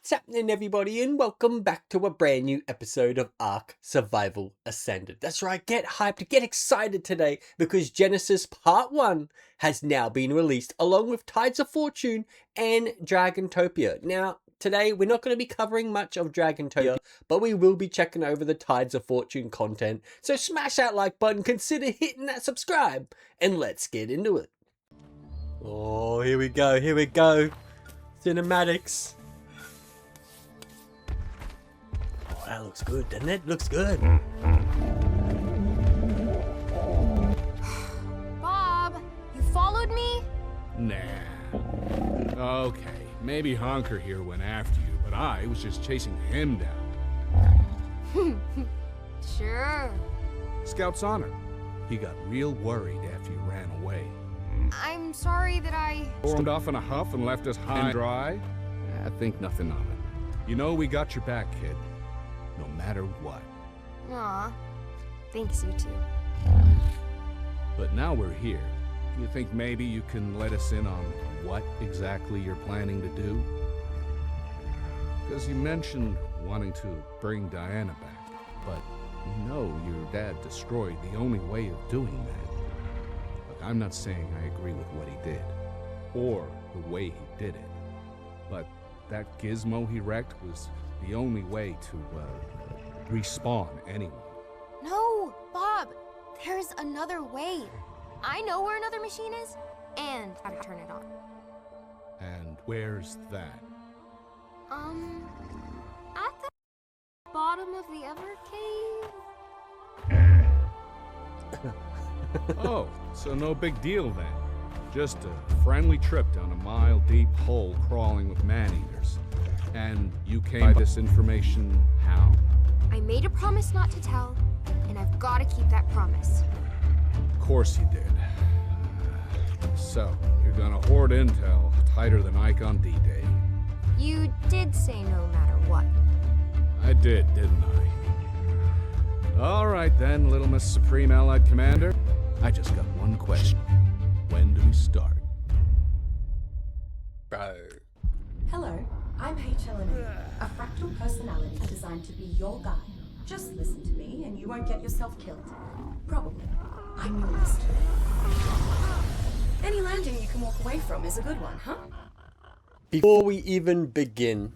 What's happening, everybody, and welcome back to a brand new episode of ARK Survival Ascended. That's right, get hyped, get excited today, because Genesis Part 1 has now been released, along with Tides of Fortune and Dragantopia. Now, today, we're not going to be covering much of Dragantopia, but we will be checking over the Tides of Fortune content. So smash that like button, consider hitting that subscribe, and let's get into it. Oh, here we go, Cinematics. Oh, that looks good, doesn't it? Looks good. Bob, you followed me? Nah. Okay, maybe Honker here went after you, but I was just chasing him down. Sure. Scout's honor. He got real worried after you ran away. I'm sorry that I... Stormed off in a huff and left us high and dry? I think nothing of it. You know we got your back, kid. No matter what. Aw, thanks, you too. But now we're here. You think maybe you can let us in on what exactly you're planning to do? Because you mentioned wanting to bring Diana back, but you know your dad destroyed the only way of doing that. Look, I'm not saying I agree with what he did, or the way he did it, but that gizmo he wrecked was the only way to, respawn anyone. No, Bob, there's another way. I know where another machine is, and how to turn it on. And where's that? At the bottom of the other cave? Oh, so no big deal then. Just a friendly trip down a mile-deep hole crawling with man-eaters. And you came by this information how? I made a promise not to tell, and I've got to keep that promise. Of course you did. So, you're gonna hoard intel tighter than Ike on D-Day. You did say no matter what. I did, didn't I? All right then, Little Miss Supreme Allied Commander. I just got one question. When do we start? Bro. Hello, I'm HLNA, a fractal personality designed to be your guide. Just listen to me and you won't get yourself killed. Probably. I'm your list. Any landing you can walk away from is a good one, huh? Before we even begin,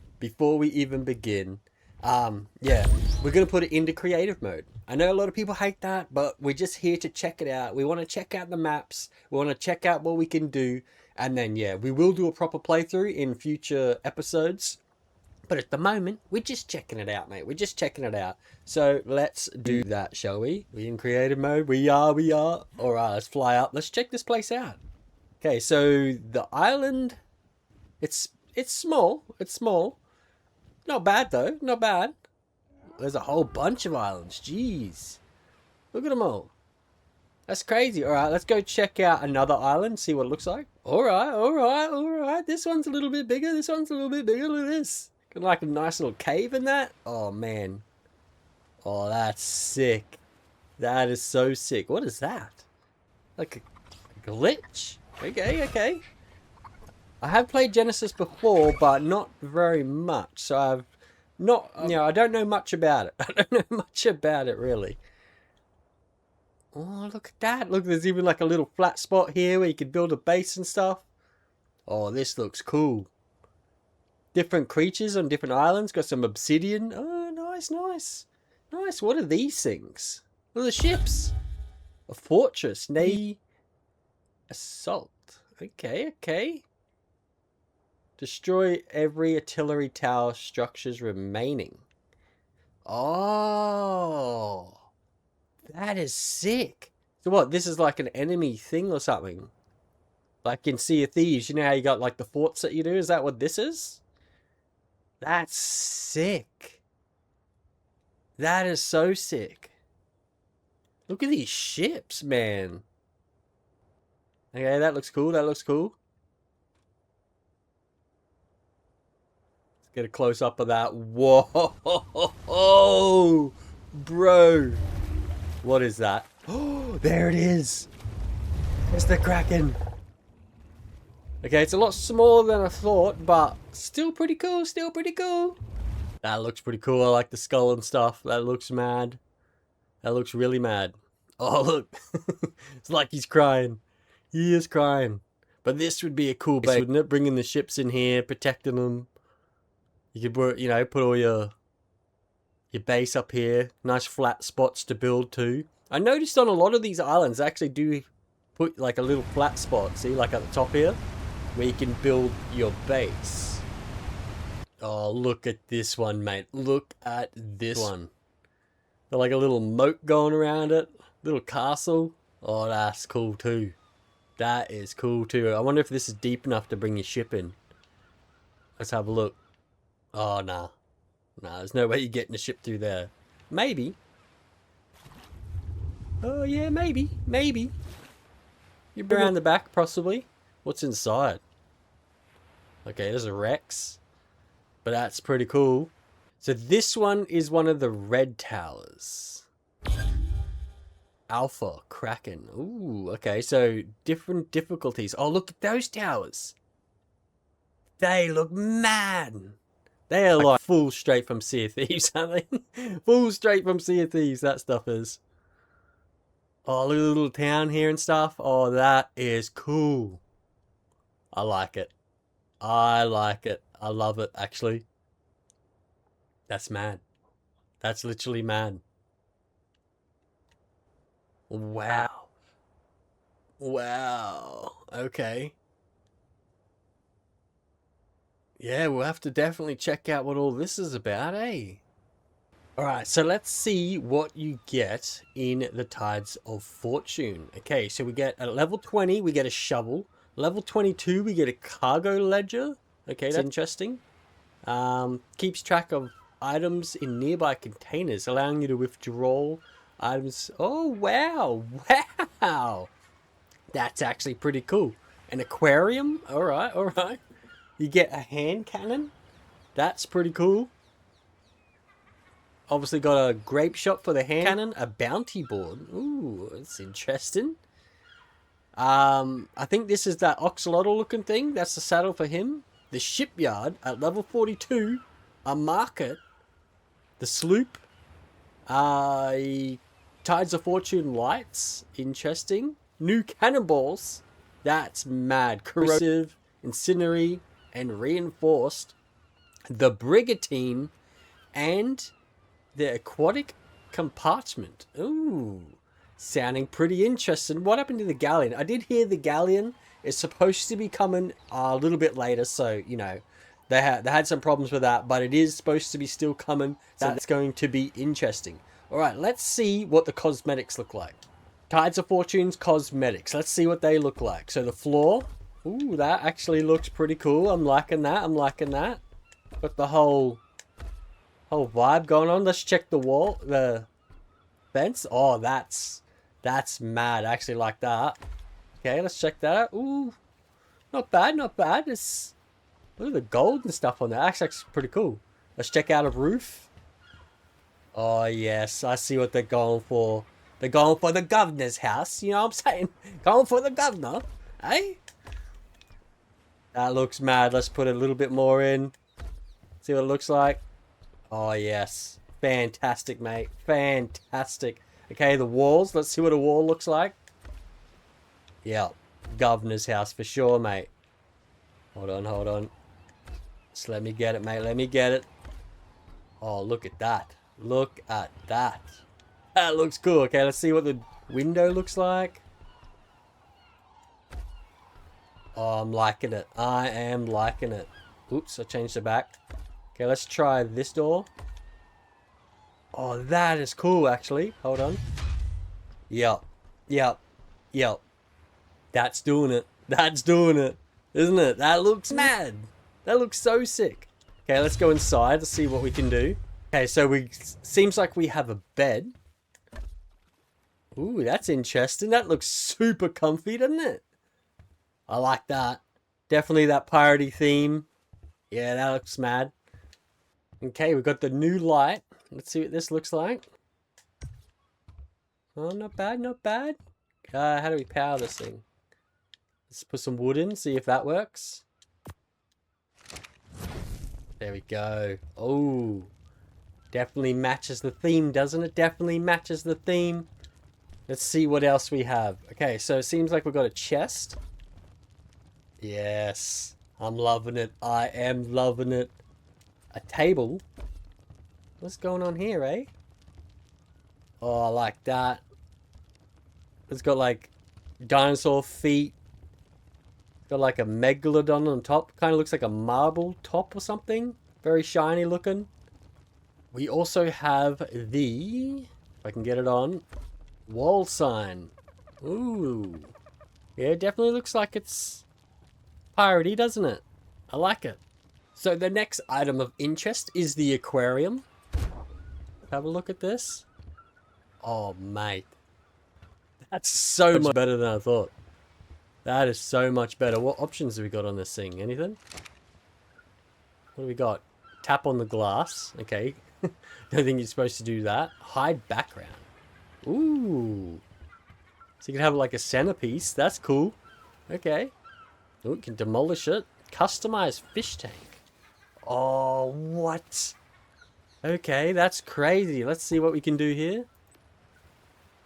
yeah, we're going to put it into creative mode. I know a lot of people hate that, but we're just here to check it out. We want to check out the maps. We want to check out what we can do. And then, yeah, we will do a proper playthrough in future episodes. But at the moment, we're just checking it out, mate. We're just checking it out. So let's do that, shall we? We in creative mode? We are. All right, let's fly up. Let's check this place out. Okay, so the island, it's small. It's small. Not bad, though. Not bad. There's a whole bunch of islands. Jeez. Look at them all. That's crazy. All right, let's go check out another island, see what it looks like. All right. This one's a little bit bigger. This one's a little bit bigger. Look at this. Got like a nice little cave in that. Oh, man. Oh, that's sick. That is so sick. What is that? Like a glitch? Okay. I have played Genesis before, but not very much. So I've not, I don't know much about it. I don't know much about it, really. Oh, look at that. Look, there's even like a little flat spot here where you can build a base and stuff. Oh, this looks cool. Different creatures on different islands. Got some obsidian. Oh, nice. Nice. What are these things? What are the ships? A fortress. Navy. Assault. Okay. Destroy every artillery tower structures remaining. Oh. That is sick. So what, this is like an enemy thing or something? Like in Sea of Thieves, you know how you got like the forts that you do? Is that what this is? That's sick. That is so sick. Look at these ships, man. Okay, that looks cool. Let's get a close-up of that. Whoa! Bro! What is that? Oh, there it is! It's the Kraken! Okay, it's a lot smaller than I thought, but still pretty cool, still pretty cool. That looks pretty cool. I like the skull and stuff. That looks mad. That looks really mad. Oh, look. It's like he's crying. He is crying. But this would be a cool base, wouldn't it? Bringing the ships in here, protecting them. You could, you know, put all your base up here. Nice flat spots to build to. I noticed on a lot of these islands, they actually do put like a little flat spot. See, like at the top here, where you can build your base. Oh, look at this one, mate. Look at this one. Got like a little moat going around it. Little castle. Oh, that's cool too. That is cool too. I wonder if this is deep enough to bring your ship in. Let's have a look. Oh, nah. Nah, there's no way you're getting a ship through there. Maybe. Oh, yeah, maybe. Maybe. You're around the back, possibly. What's inside? Okay, there's a Rex. But that's pretty cool. So this one is one of the red towers. Alpha, Kraken. Ooh, okay, so different difficulties. Oh, look at those towers. They look mad. They are like full straight from Sea of Thieves, aren't they? Full straight from Sea of Thieves, that stuff is. Oh, look at the little town here and stuff. Oh, that is cool. I like it. I like it. I love it, actually. That's mad. That's literally mad. Wow. Wow. Okay. Yeah, we'll have to definitely check out what all this is about, eh? Alright, so let's see what you get in the Tides of Fortune. Okay, so we get at level 20, we get a shovel. Level 22, we get a cargo ledger. Okay, that's interesting. Keeps track of items in nearby containers, allowing you to withdraw items. Oh, wow. Wow. That's actually pretty cool. An aquarium. Alright, alright. You get a hand cannon. That's pretty cool. Obviously got a grape shot for the hand cannon. A bounty board. Ooh, that's interesting. I think this is that oxalotl looking thing. That's the saddle for him. The shipyard at level 42. A market. The sloop. Tides of Fortune lights. Interesting. New cannonballs. That's mad. Corrosive, incendiary, and reinforced. The Brigantine and the Aquatic compartment. Ooh, sounding pretty interesting. What happened to the galleon? I did hear the galleon is supposed to be coming a little bit later, so you know they had some problems with that, but it is supposed to be still coming. So that's going to be interesting. All right, let's see what the cosmetics look like. Tides of Fortune's cosmetics. Let's see what they look like. So the floor. Ooh, that actually looks pretty cool. I'm liking that. I'm liking that. Got the whole vibe going on. Let's check the wall, the fence. Oh, that's mad. I actually like that. Okay, let's check that out. Ooh, not bad, not bad. It's, look at the gold and stuff on there. Actually, that's pretty cool. Let's check out a roof. Oh yes, I see what they're going for. They're going for the governor's house. You know what I'm saying? Going for the governor, eh? That looks mad. Let's put a little bit more in. See what it looks like. Oh, yes. Fantastic, mate. Fantastic. Okay, the walls. Let's see what a wall looks like. Yeah. Governor's house for sure, mate. Hold on, hold on. Just let me get it, mate. Let me get it. Oh, look at that. Look at that. That looks cool. Okay, let's see what the window looks like. Oh, I'm liking it. I am liking it. Oops, I changed the back. Okay, let's try this door. Oh, that is cool, actually. Hold on. Yep. Yep. Yep. That's doing it. That's doing it. Isn't it? That looks mad. That looks so sick. Okay, let's go inside to see what we can do. Okay, so seems like we have a bed. Ooh, that's interesting. That looks super comfy, doesn't it? I like that. Definitely that piratey theme. Yeah, that looks mad. Okay, we've got the new light. Let's see what this looks like. Oh, not bad, not bad. How do we power this thing? Let's put some wood in, see if that works. There we go. Oh, definitely matches the theme, doesn't it? Definitely matches the theme. Let's see what else we have. Okay, so it seems like we've got a chest. Yes, I'm loving it. I am loving it. A table. What's going on here, eh? Oh, I like that. It's got like dinosaur feet. Got like a megalodon on top. Kind of looks like a marble top or something. Very shiny looking. We also have the, if I can get it on, wall sign. Ooh. Yeah, it definitely looks like it's piratey, doesn't it? I like it. So the next item of interest is the aquarium. Have a look at this. Oh, mate. That's so much better than I thought. That is so much better. What options have we got on this thing? Anything? What do we got? Tap on the glass. Okay. Don't think you're supposed to do that. Hide background. Ooh. So you can have like a centerpiece. That's cool. Okay. Oh, you can demolish it. Customize fish tank. Oh, what? Okay, that's crazy. Let's see what we can do here.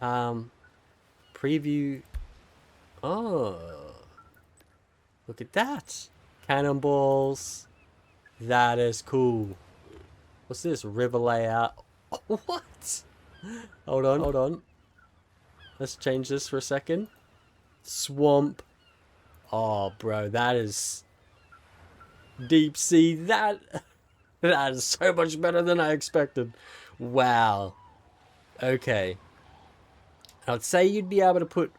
Preview. Oh, look at that. Cannonballs. That is cool. What's this? River layout. Oh, what? Hold on, hold on. Let's change this for a second. Swamp. Oh, bro, that is deep sea. That is so much better than I expected. Wow. Okay. I'd say you'd be able to put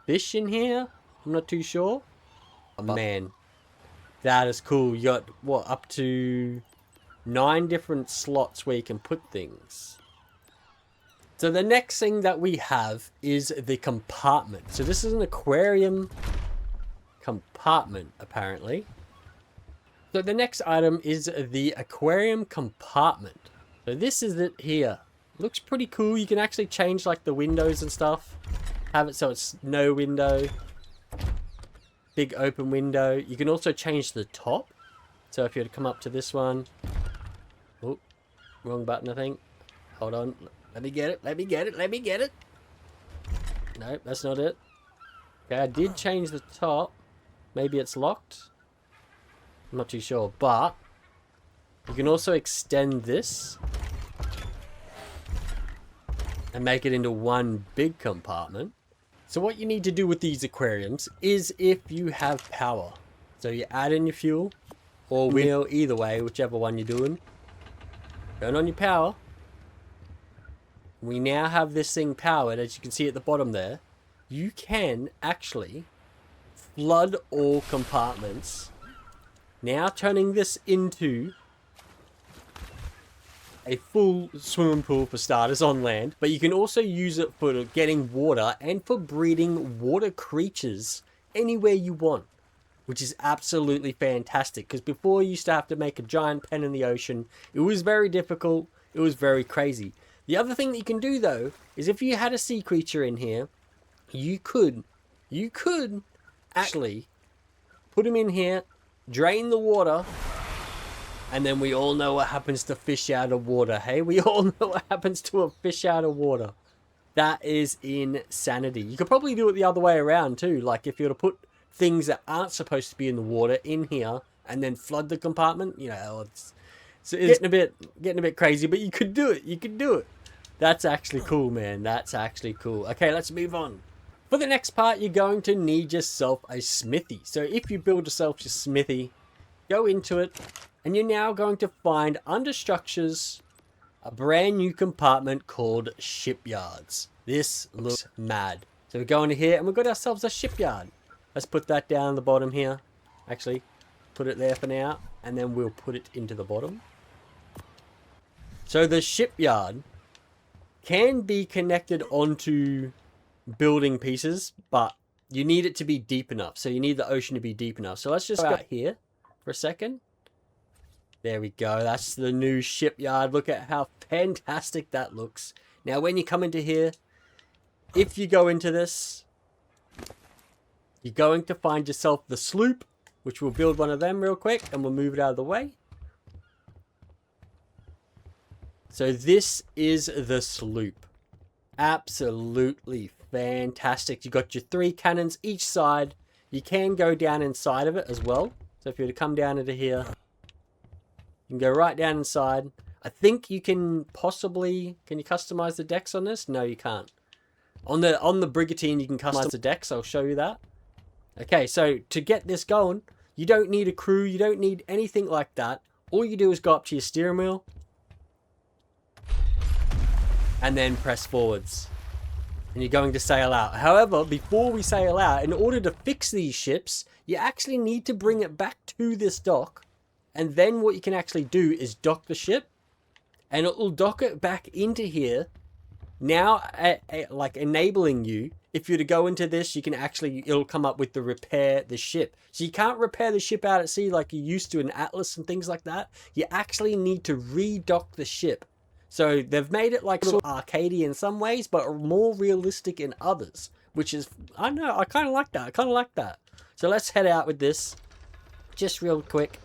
fish in here. I'm not too sure. Oh, man. That is cool. You got, what, up to 9 different slots where you can put things. So the next thing that we have is the compartment. So this is an aquarium compartment, apparently. So the next item is the aquarium compartment. So this is it here. Looks pretty cool. You can actually change like the windows and stuff. Have it so it's no window. Big open window. You can also change the top. So if you were to come up to this one. Oh, wrong button, I think. Hold on. Let me get it. Let me get it. Let me get it. No, that's not it. Okay, I did change the top. Maybe it's locked. I'm not too sure. But you can also extend this and make it into one big compartment. So what you need to do with these aquariums is if you have power. So you add in your fuel or wheel, either way, whichever one you're doing. Turn on your power. We now have this thing powered, as you can see at the bottom there. You can actually flood all compartments. Now turning this into a full swimming pool for starters on land, but you can also use it for getting water and for breeding water creatures anywhere you want, which is absolutely fantastic, because before you used to have to make a giant pen in the ocean. It was very difficult. It was very crazy. The other thing that you can do though is if you had a sea creature in here, you could actually put him in here, drain the water, and then we all know what happens to fish out of water. Hey, we all know what happens to a fish out of water. That is insanity. You could probably do it the other way around too. Like if you were to put things that aren't supposed to be in the water in here and then flood the compartment, you know, it's getting a bit crazy, but you could do it. You could do it. That's actually cool, man. That's actually cool. Okay, let's move on. For the next part, you're going to need yourself a smithy. So if you build yourself your smithy, go into it, and you're now going to find under structures a brand new compartment called shipyards. This looks mad. So we go into here and we've got ourselves a shipyard. Let's put that down the bottom here. Actually, put it there for now, and then we'll put it into the bottom. So the shipyard can be connected onto building pieces, but you need it to be deep enough. So you need the ocean to be deep enough. So let's just go out here for a second. There we go. That's the new shipyard. Look at how fantastic that looks. Now, when you come into here, if you go into this, You're going to find yourself the sloop, which we'll build one of them real quick and we'll move it out of the way. So this is the sloop. Absolutely fantastic. You got your 3 cannons each side. You can go down inside of it as well. So if you were to come down into here, you can go right down inside. I think you can possibly, can you customize the decks on this? No, you can't. On the Brigantine, you can customize the decks. I'll show you that. Okay, so to get this going, you don't need a crew. You don't need anything like that. All you do is go up to your steering wheel and then press forwards. And you're going to sail out. However, before we sail out, in order to fix these ships, you actually need to bring it back to this dock. And then what you can actually do is dock the ship. And it will dock it back into here. Now, like enabling you, if you're to go into this, you can actually, it'll come up with the repair the ship. So you can't repair the ship out at sea like you used to in Atlas and things like that. You actually need to redock the ship. So they've made it like sort of arcadey in some ways, but more realistic in others. Which is, I don't know, I kind of like that. I kind of like that. So let's head out with this. Just real quick.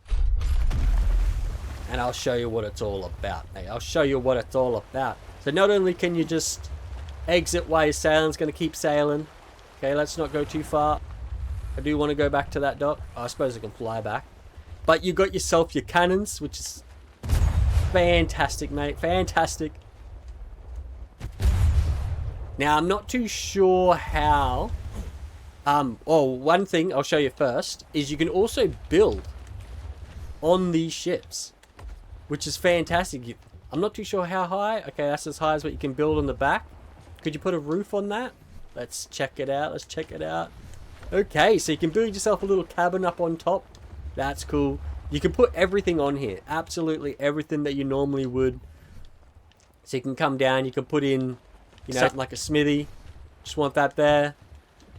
And I'll show you what it's all about, mate. I'll show you what it's all about. So not only can you just exit while you're sailing, it's going to keep sailing. Okay, let's not go too far. I do want to go back to that dock. Oh, I suppose I can fly back. But you got yourself your cannons, which is fantastic, mate. Fantastic. Now, I'm not too sure how... one thing I'll show you first is you can also build on these ships, which is fantastic. I'm not too sure how high. Okay, that's as high as what you can build on the back. Could you put a roof on that? Let's check it out. Let's check it out. Okay, so you can build yourself a little cabin up on top. That's cool. You can put everything on here. Absolutely everything that you normally would. So you can come down. You can put in, you know, something like a smithy. Just want that there.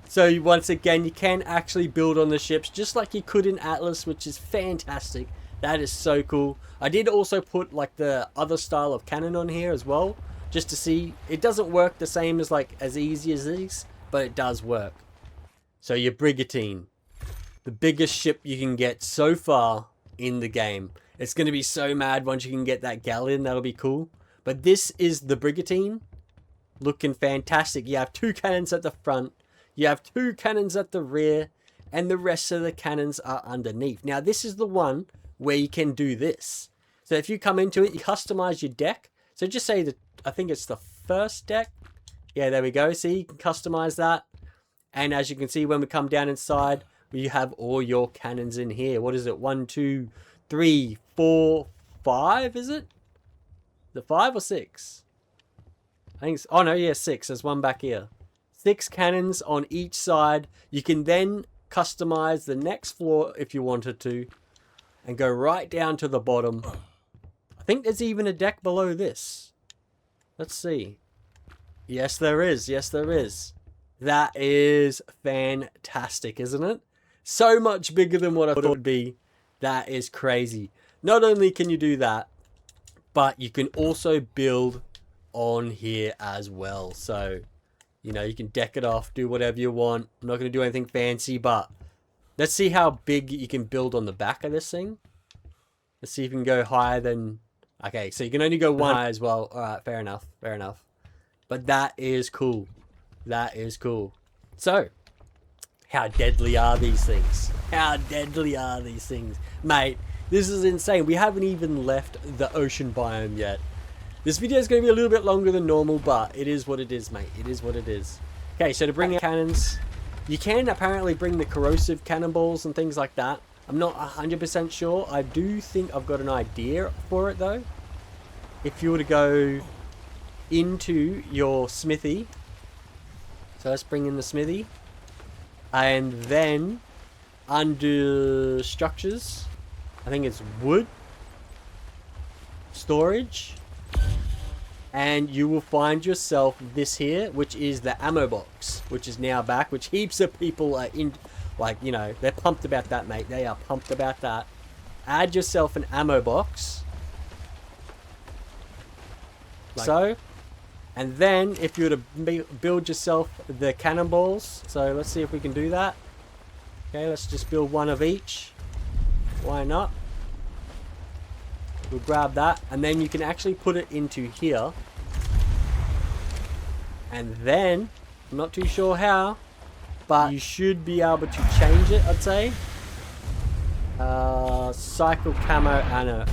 So once again, you can actually build on the ships just like you could in Atlas, which is fantastic. That is so cool. I did also put like the other style of cannon on here as well, just to see. It doesn't work the same as like as easy as these, but it does work. So your Brigantine, the biggest ship you can get so far in the game. It's going to be so mad once you can get that galleon. That'll be cool. But this is the Brigantine, looking fantastic. You have 2 cannons at the front. You have 2 cannons at the rear, and the rest of the cannons are underneath. Now, this is the one where you can do this. So if you come into it, you customize your deck. So just say that, I think it's the first deck. Yeah, there we go. See, you can customize that. And as you can see, when we come down inside, you have all your cannons in here. What is it? 1, 2, 3, 4, 5, is it? The 5 or 6? I think it's, oh no, yeah, 6. There's one back here. 6 cannons on each side. You can then customize the next floor if you wanted to, and go right down to the bottom. I think there's even a deck below this. Let's see. Yes, there is. Yes, there is. That is fantastic, isn't it? So much bigger than what I thought it would be. That is crazy. Not only can you do that, but you can also build on here as well. So, you know, you can deck it off, do whatever you want. I'm not going to do anything fancy, but let's see how big you can build on the back of this thing. Let's see if you can go higher than... Okay, so you can only go one high as well. Alright, fair enough. Fair enough. But that is cool. That is cool. So, how deadly are these things? How deadly are these things? Mate, this is insane. We haven't even left the ocean biome yet. This video is going to be a little bit longer than normal, but it is what it is, mate. It is what it is. Okay, so to bring in cannons, you can apparently bring the corrosive cannonballs and things like that. I'm not 100% sure. I do think I've got an idea for it, though. If you were to go into your smithy. So let's bring in the smithy. And then under structures, I think it's wood, storage, and you will find yourself this here, which is the ammo box, which is now back, which heaps of people are in, like, you know, they're pumped about that, mate. They are pumped about that. Add yourself an ammo box. Like so. And then if you were to build yourself the cannonballs, so let's see if we can do that. Okay, let's just build one of each. Why not? We'll grab that, and then you can actually put it into here. And then, I'm not too sure how, but you should be able to change it, I'd say. Cycle camo ammo.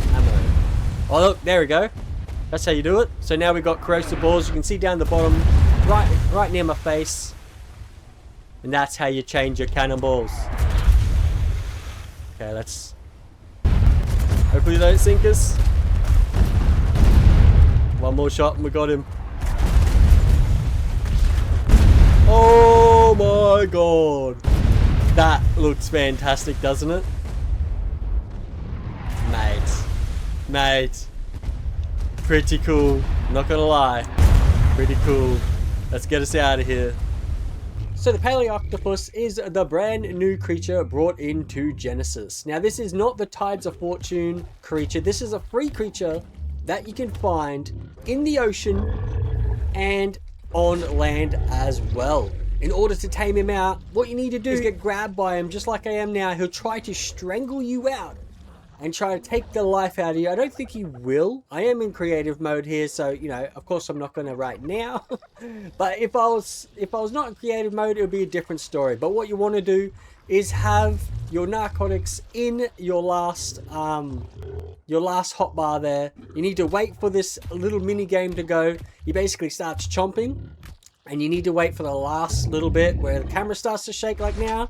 Oh look, there we go. That's how you do it. So now we've got corrosive balls. You can see down the bottom, right near my face. And that's how you change your cannonballs. Okay, let's... Hopefully they don't sink us. One more shot and we got him. Oh my god. That looks fantastic, doesn't it? Mate. Pretty cool. Not gonna lie. Pretty cool. Let's get us out of here. So the Palaeoctopus is the brand new creature brought into Genesis. Now this is not the Tides of Fortune creature. This is a free creature that you can find in the ocean and on land as well. In order to tame him out, what you need to do is get grabbed by him just like I am now. He'll try to strangle you out and try to take the life out of you. I don't think he will. I am in creative mode here, so you know, of course I'm not gonna right now. But if I was not in creative mode, it would be a different story. But what you want to do is have your narcotics in your last hotbar there. You need to wait for this little mini game to go. He basically starts chomping, and you need to wait for the last little bit where the camera starts to shake like now,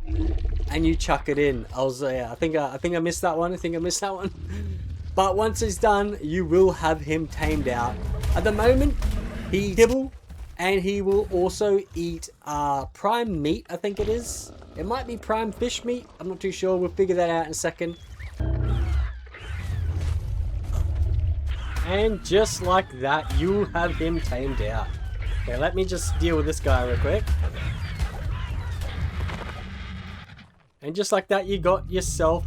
and you chuck it in. I think I missed that one. But once it's done, you will have him tamed out. At the moment, he kibble, and he will also eat prime meat, I think it is. It might be prime fish meat. I'm not too sure. We'll figure that out in a second. And just like that, you have him tamed out. Okay, let me just deal with this guy real quick. And just like that, you got yourself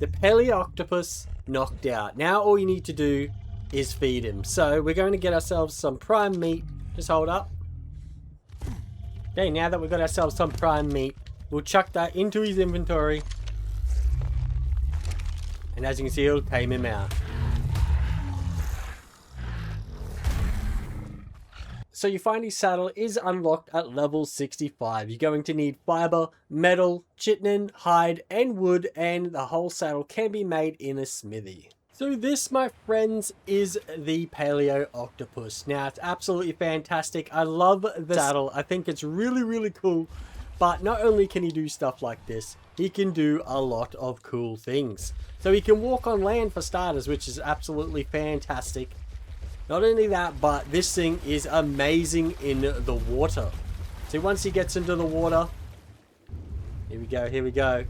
the Palaeoctopus knocked out. Now all you need to do is feed him. So we're going to get ourselves some prime meat. Just hold up. Okay, now that we've got ourselves some prime meat, we'll chuck that into his inventory. And as you can see, it'll tame him out. So your find his saddle is unlocked at level 65. You're going to need fiber, metal, chitin, hide, and wood, and the whole saddle can be made in a smithy. So this, my friends, is the Palaeoctopus. Now, it's absolutely fantastic. I love the saddle. I think it's really, really cool. But not only can he do stuff like this, he can do a lot of cool things. So he can walk on land for starters, which is absolutely fantastic. Not only that, but this thing is amazing in the water. See, once he gets into the water, here we go.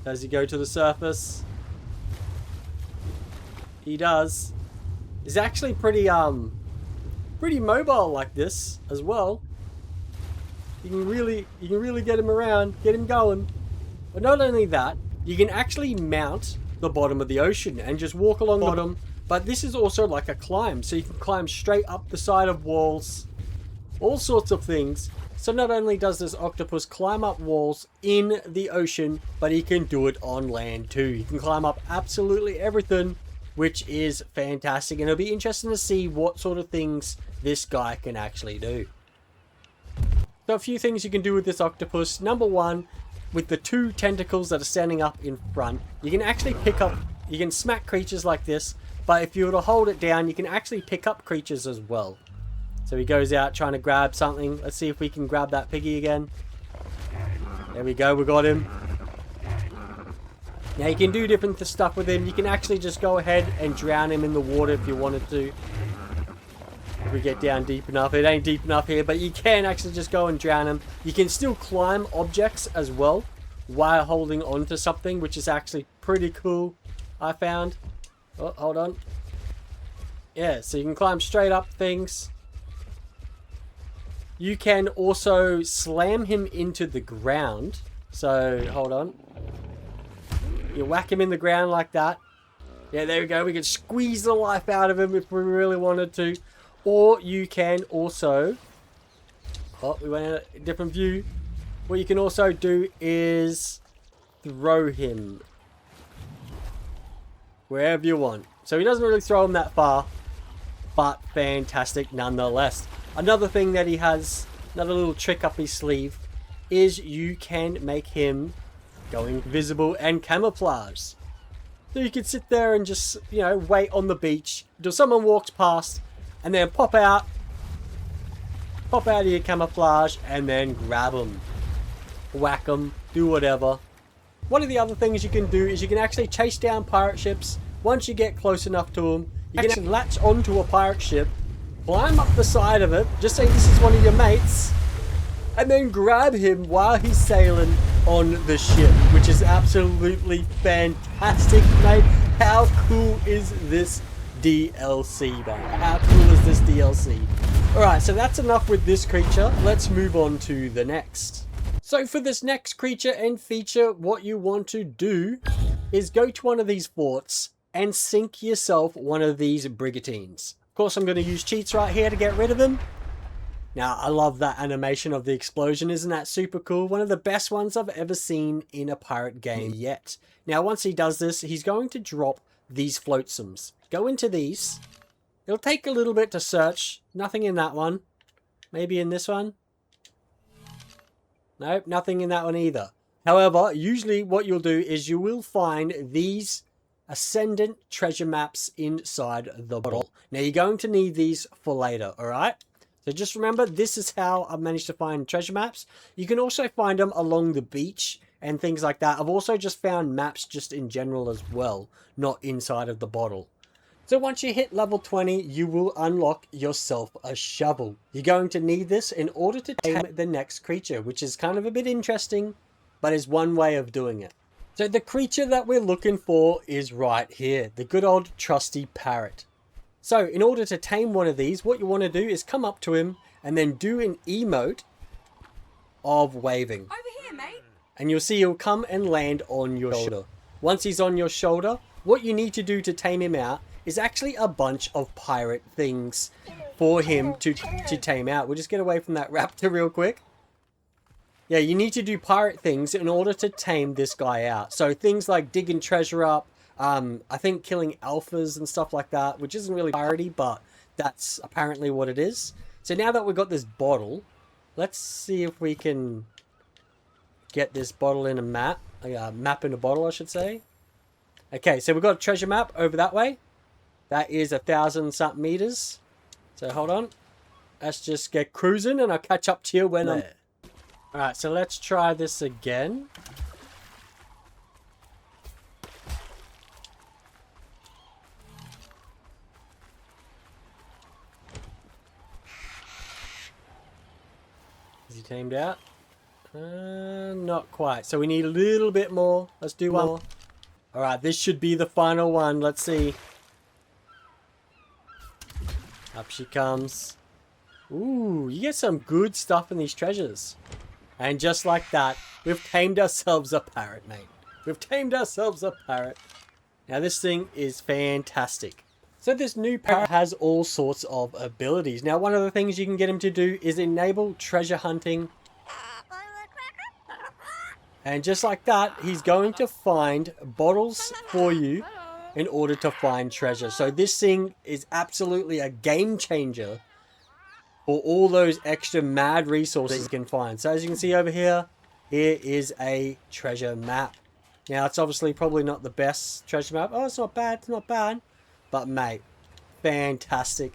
Does he go to the surface? He does. He's actually pretty mobile like this as well. You can really get him around, get him going. But not only that, you can actually mount the bottom of the ocean and just walk along the bottom. But this is also like a climb, so you can climb straight up the side of walls, all sorts of things. So not only does this octopus climb up walls in the ocean, but he can do it on land too. He can climb up absolutely everything, which is fantastic. And it'll be interesting to see what sort of things this guy can actually do. So a few things you can do with this octopus. Number one, with the two tentacles that are standing up in front, you can actually you can smack creatures like this. But if you were to hold it down, you can actually pick up creatures as well. So he goes out trying to grab something. Let's see if we can grab that piggy again. There we go, we got him. Now you can do different stuff with him. You can actually just go ahead and drown him in the water if you wanted to. If we get down deep enough. It ain't deep enough here, but you can actually just go and drown him. You can still climb objects as well while holding on to something, which is actually pretty cool, I found. Oh, hold on. Yeah, so you can climb straight up things. You can also slam him into the ground. So, hold on. You whack him in the ground like that. Yeah, there we go. We can squeeze the life out of him if we really wanted to. Or you can also... Oh, we went in a different view. what you can also do is throw him wherever you want. So he doesn't really throw him that far, but fantastic nonetheless. Another thing that he has, another little trick up his sleeve, is you can make him go invisible and camouflage. So you can sit there and just, you know, wait on the beach until someone walks past and then pop out of your camouflage and then grab them. Whack them, do whatever. One of the other things you can do is you can actually chase down pirate ships. Once you get close enough to them, you can actually latch onto a pirate ship, climb up the side of it, just say this is one of your mates, and then grab him while he's sailing on the ship, which is absolutely fantastic, mate. How cool is this DLC, man? How cool is this DLC? Alright, so that's enough with this creature. Let's move on to the next. So for this next creature and feature, what you want to do is go to one of these forts and sink yourself one of these Brigantines. Of course, I'm going to use cheats right here to get rid of him. Now, I love that animation of the explosion. Isn't that super cool? One of the best ones I've ever seen in a pirate game yet. Now, once he does this, he's going to drop these floatsomes. Go into these. It'll take a little bit to search. Nothing in that one. Maybe in this one. Nope, nothing in that one either. However, usually what you'll do is you will find these Ascendant treasure maps inside the bottle. Now, you're going to need these for later, alright? So just remember, this is how I've managed to find treasure maps. You can also find them along the beach and things like that. I've also just found maps just in general as well, not inside of the bottle. So once you hit level 20, you will unlock yourself a shovel. You're going to need this in order to tame the next creature, which is kind of a bit interesting, but is one way of doing it. So the creature that we're looking for is right here, the good old trusty parrot. So in order to tame one of these, what you want to do is come up to him and then do an emote of waving. Over here, mate. And you'll see he'll come and land on your shoulder. Once he's on your shoulder, what you need to do to tame him out is actually a bunch of pirate things for him to tame out. We'll just get away from that raptor real quick. Yeah, you need to do pirate things in order to tame this guy out. So things like digging treasure up, I think killing alphas and stuff like that, which isn't really piratey, but that's apparently what it is. So now that we've got this bottle, let's see if we can get this bottle in a map. Map in a bottle, I should say. Okay, so we've got a treasure map over that way. That is 1,000 something meters. So hold on. Let's just get cruising and I'll catch up to you when I'm there. Alright, so let's try this again. Is he tamed out? Not quite. So we need a little bit more. Let's do one more. Alright, this should be the final one. Let's see. Up she comes. Ooh, you get some good stuff in these treasures. And just like that, we've tamed ourselves a parrot, mate. We've tamed ourselves a parrot. Now this thing is fantastic. So this new parrot has all sorts of abilities. Now one of the things you can get him to do is enable treasure hunting. And just like that, he's going to find bottles for you in order to find treasure. So this thing is absolutely a game changer for all those extra mad resources you can find. So as you can see over here, here is a treasure map. Now it's obviously probably not the best treasure map. Oh, it's not bad, it's not bad. But mate, fantastic.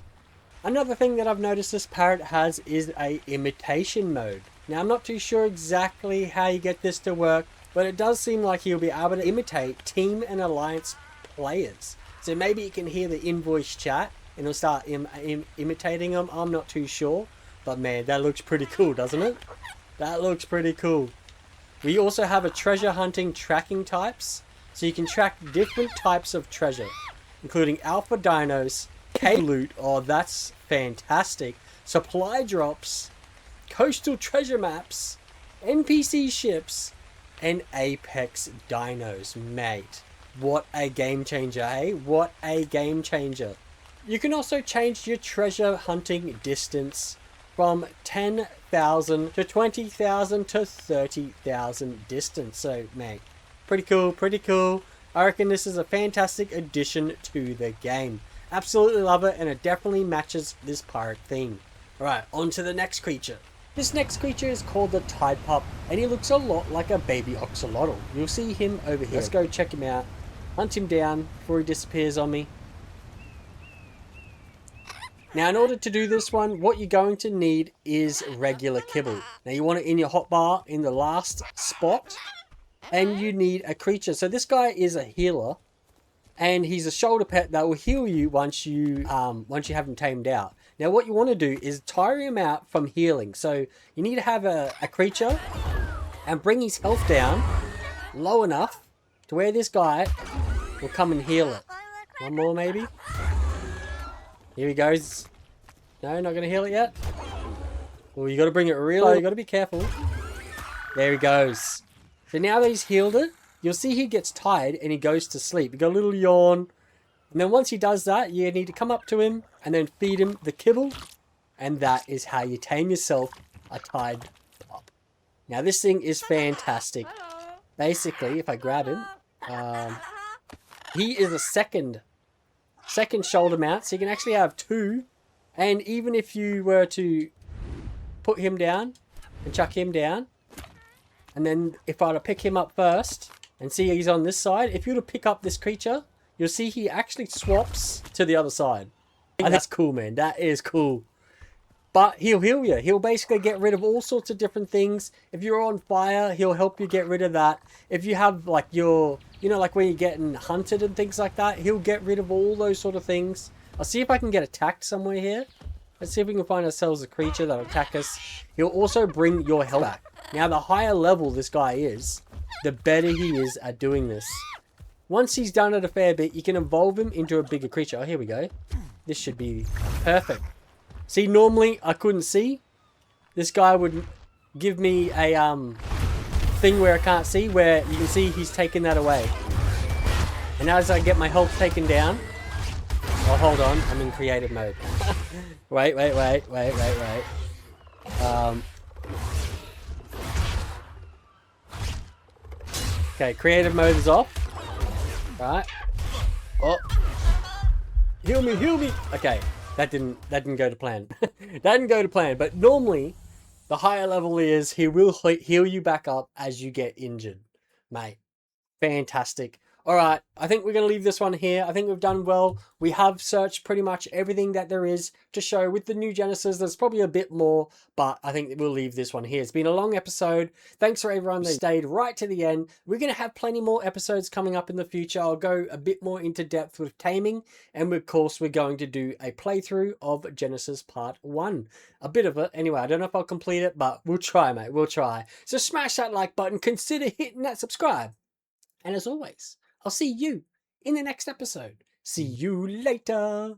Another thing that I've noticed this parrot has is a imitation mode. Now I'm not too sure exactly how you get this to work, but it does seem like you'll be able to imitate team and alliance players. So maybe you can hear the in-voice chat and it'll start imitating them. I'm not too sure, but man, that looks pretty cool, doesn't it? That looks pretty cool. We also have a treasure hunting tracking types, so you can track different types of treasure, including alpha dinos, K-loot, oh that's fantastic, supply drops, coastal treasure maps, NPC ships, and apex dinos, mate. What a game changer, eh? What a game changer. You can also change your treasure hunting distance from 10,000 to 20,000 to 30,000 distance. So, mate, pretty cool, pretty cool. I reckon this is a fantastic addition to the game. Absolutely love it, and it definitely matches this pirate theme. Alright, on to the next creature. This next creature is called the Tidepup, and he looks a lot like a baby oxalotl. You'll see him over here. Let's go check him out. Hunt him down before he disappears on me. Now, in order to do this one, what you're going to need is regular kibble. Now, you want it in your hotbar in the last spot, and you need a creature. So this guy is a healer, and he's a shoulder pet that will heal you once you have him tamed out. Now, what you want to do is tire him out from healing. So you need to have a creature and bring his health down low enough to where this guy will come and heal it. One more, maybe. Here he goes. No, not going to heal it yet. Well, you got to bring it real low. You got to be careful. There he goes. So now that he's healed it, you'll see he gets tired and he goes to sleep. You got a little yawn. And then once he does that, you need to come up to him and then feed him the kibble. And that is how you tame yourself a Tidepup. Now, this thing is fantastic. Basically, if I grab him, he is a second shoulder mount. So you can actually have two. And even if you were to put him down and chuck him down, and then if I were to pick him up first and see he's on this side, if you were to pick up this creature, you'll see he actually swaps to the other side. And that's cool, man. That is cool. But he'll heal you. He'll basically get rid of all sorts of different things. If you're on fire, he'll help you get rid of that. If you have like your, you know, like when you're getting hunted and things like that, he'll get rid of all those sort of things. I'll see if I can get attacked somewhere here. Let's see if we can find ourselves a creature that'll attack us. He'll also bring your health back. Now, the higher level this guy is, the better he is at doing this. Once he's done it a fair bit, you can evolve him into a bigger creature. Oh, here we go. This should be perfect. See, normally I couldn't see. This guy would give me a thing where I can't see, where you can see he's taken that away. And as I get my health taken down... Oh, hold on. I'm in creative mode. Wait. Okay, creative mode is off. Right. Oh. Heal me. Okay, that didn't go to plan. That didn't go to plan. But normally, the higher level is he will heal you back up as you get injured. Mate, fantastic. Alright, I think we're going to leave this one here. I think we've done well. We have searched pretty much everything that there is to show. With the new Genesis, there's probably a bit more, but I think we'll leave this one here. It's been a long episode. Thanks for everyone that stayed right to the end. We're going to have plenty more episodes coming up in the future. I'll go a bit more into depth with taming, and of course, we're going to do a playthrough of Genesis Part 1. A bit of it. Anyway, I don't know if I'll complete it, but we'll try, mate. We'll try. So smash that like button. Consider hitting that subscribe. And as always, I'll see you in the next episode. See you later.